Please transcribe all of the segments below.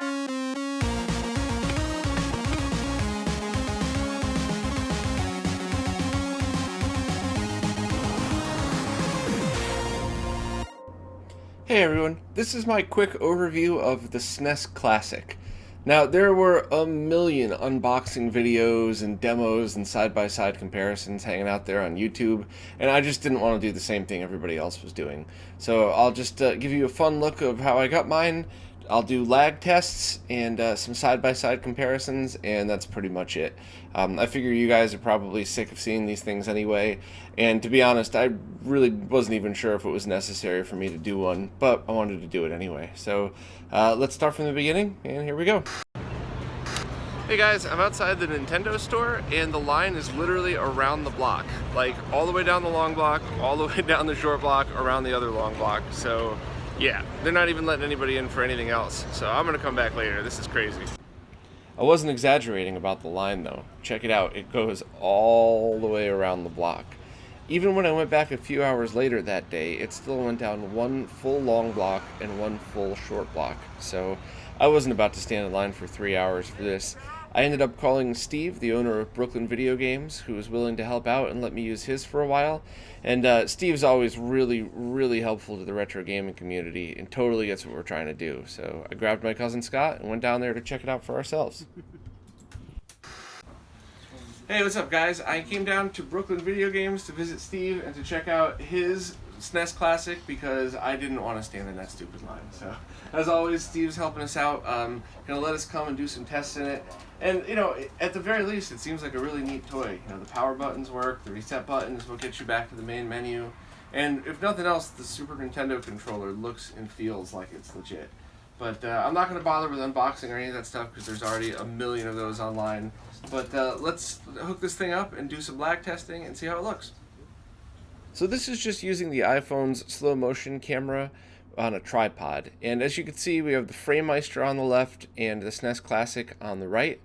Hey everyone, this is my quick overview of the SNES Classic. Now, there were a million unboxing videos and demos and side-by-side comparisons hanging out there on YouTube, and I just didn't want to do the same thing everybody else was doing. So I'll just give you a fun look of how I got mine. I'll do lag tests and some side-by-side comparisons, and that's pretty much it. I figure you guys are probably sick of seeing these things anyway, and to be honest, I really wasn't even sure if it was necessary for me to do one, but I wanted to do it anyway. So let's start from the beginning, and here we go. Hey guys, I'm outside the Nintendo store, and the line is literally around the block. Like, all the way down the long block, all the way down the short block, around the other long block. So yeah, they're not even letting anybody in for anything else. So I'm gonna come back later. This is crazy. I wasn't exaggerating about the line though. Check it out. It goes all the way around the block. Even when I went back a few hours later that day, it still went down one full long block and one full short block. So I wasn't about to stand in line for 3 hours for this. I ended up calling Steve, the owner of Brooklyn Video Games, who was willing to help out and let me use his for a while. And Steve's always really helpful to the retro gaming community and totally gets what we're trying to do. So I grabbed my cousin Scott and went down there to check it out for ourselves. Hey, what's up guys? I came down to Brooklyn Video Games to visit Steve and to check out his SNES Classic because I didn't want to stand in that stupid line. So, as always, Steve's helping us out, gonna let us come and do some tests in it. And, you know, at the very least, it seems like a really neat toy. You know, the power buttons work, the reset buttons will get you back to the main menu. And if nothing else, the Super Nintendo controller looks and feels like it's legit. But I'm not going to bother with unboxing or any of that stuff because there's already a million of those online. But let's hook this thing up and do some lag testing and see how it looks. So this is just using the iPhone's slow motion camera on a tripod. And as you can see, we have the FrameMeister on the left and the SNES Classic on the right.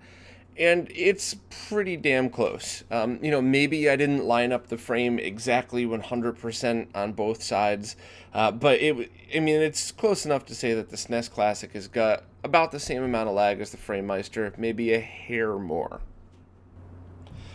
And it's pretty damn close. You know, maybe I didn't line up the frame exactly 100% on both sides, but it's close enough to say that the SNES Classic has got about the same amount of lag as the FrameMeister, maybe a hair more.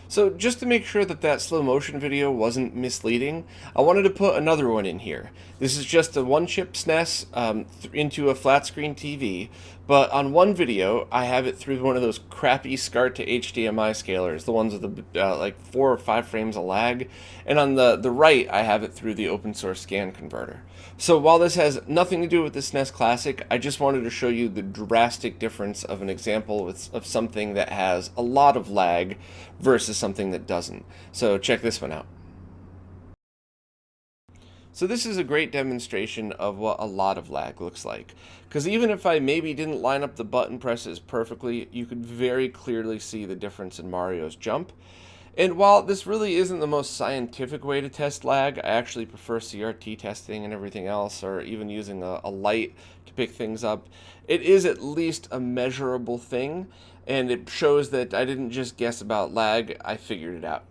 So just to make sure that that slow motion video wasn't misleading, I wanted to put another one in here. This is just a one-chip SNES into a flat screen TV, but on one video I have it through one of those crappy SCART to HDMI scalers, the ones with the like 4 or 5 frames of lag, and on the right I have it through the open source scan converter. So while this has nothing to do with the SNES Classic, I just wanted to show you the drastic difference of an example of something that has a lot of lag versus something that doesn't. So check this one out. So this is a great demonstration of what a lot of lag looks like. Because even if I maybe didn't line up the button presses perfectly, you could very clearly see the difference in Mario's jump. And while this really isn't the most scientific way to test lag, I actually prefer CRT testing and everything else, or even using a light to pick things up. It is at least a measurable thing, and it shows that I didn't just guess about lag, I figured it out.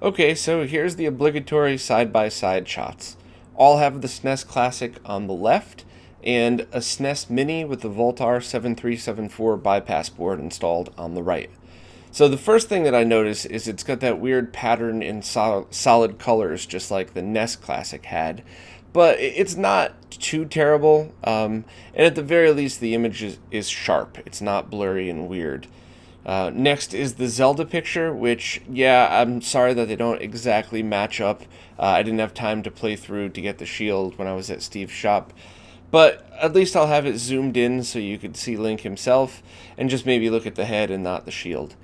Okay, so here's the obligatory side-by-side shots. All have the SNES Classic on the left, and a SNES Mini with the Voltar 7374 bypass board installed on the right. So the first thing that I notice is it's got that weird pattern in solid colors, just like the NES Classic had. But it's not too terrible, and at the very least the image is sharp. It's not blurry and weird. Next is the Zelda picture, which, yeah, I'm sorry that they don't exactly match up. I didn't have time to play through to get the shield when I was at Steve's shop. But at least I'll have it zoomed in so you could see Link himself, and just maybe look at the head and not the shield.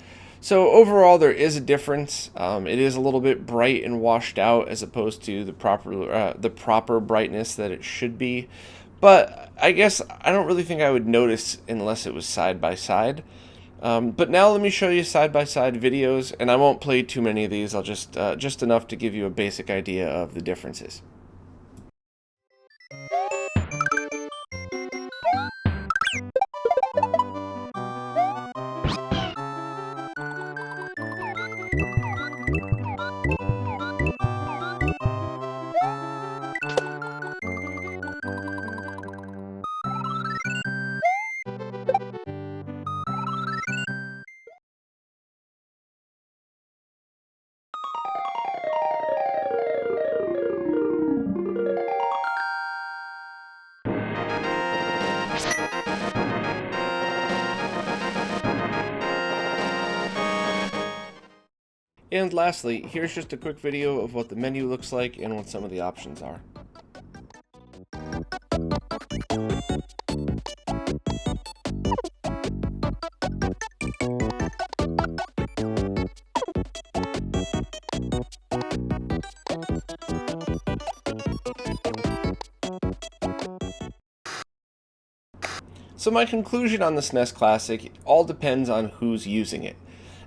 So overall, there is a difference. It is a little bit bright and washed out as opposed to the proper brightness that it should be. But I guess I don't really think I would notice unless it was side by side. But now let me show you side-by-side videos, and I won't play too many of these. I'll just enough to give you a basic idea of the differences. And lastly, here's just a quick video of what the menu looks like and what some of the options are. So my conclusion on the SNES Classic all depends on who's using it.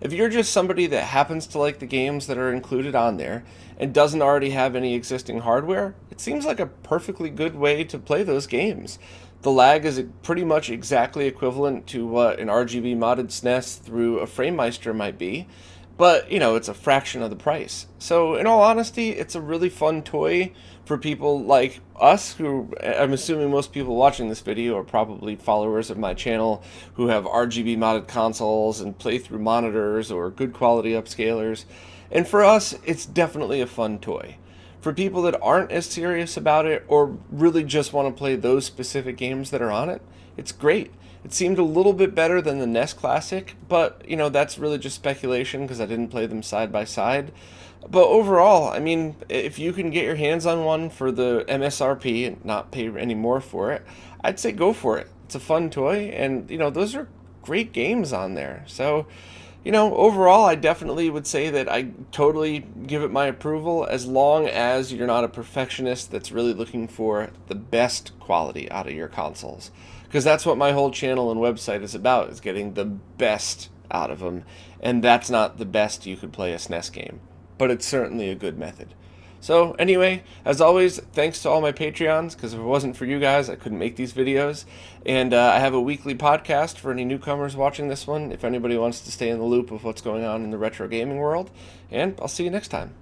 If you're just somebody that happens to like the games that are included on there and doesn't already have any existing hardware, it seems like a perfectly good way to play those games. The lag is pretty much exactly equivalent to what an RGB modded SNES through a FrameMeister might be, but you know, it's a fraction of the price. So in all honesty, it's a really fun toy for people like us, who I'm assuming most people watching this video are probably followers of my channel who have RGB modded consoles and playthrough monitors or good quality upscalers. And for us, it's definitely a fun toy. For people that aren't as serious about it or really just want to play those specific games that are on it, it's great. It seemed a little bit better than the NES Classic, but you know, that's really just speculation because I didn't play them side by side. But overall, I mean, if you can get your hands on one for the MSRP and not pay any more for it, I'd say go for it. It's a fun toy, and you know, those are great games on there. So, you know, overall, I definitely would say that I totally give it my approval, as long as you're not a perfectionist that's really looking for the best quality out of your consoles. Because that's what my whole channel and website is about, is getting the best out of them. And that's not the best you could play a SNES game, but it's certainly a good method. So anyway, as always, thanks to all my Patreons, because if it wasn't for you guys, I couldn't make these videos. And I have a weekly podcast for any newcomers watching this one, if anybody wants to stay in the loop of what's going on in the retro gaming world. And I'll see you next time.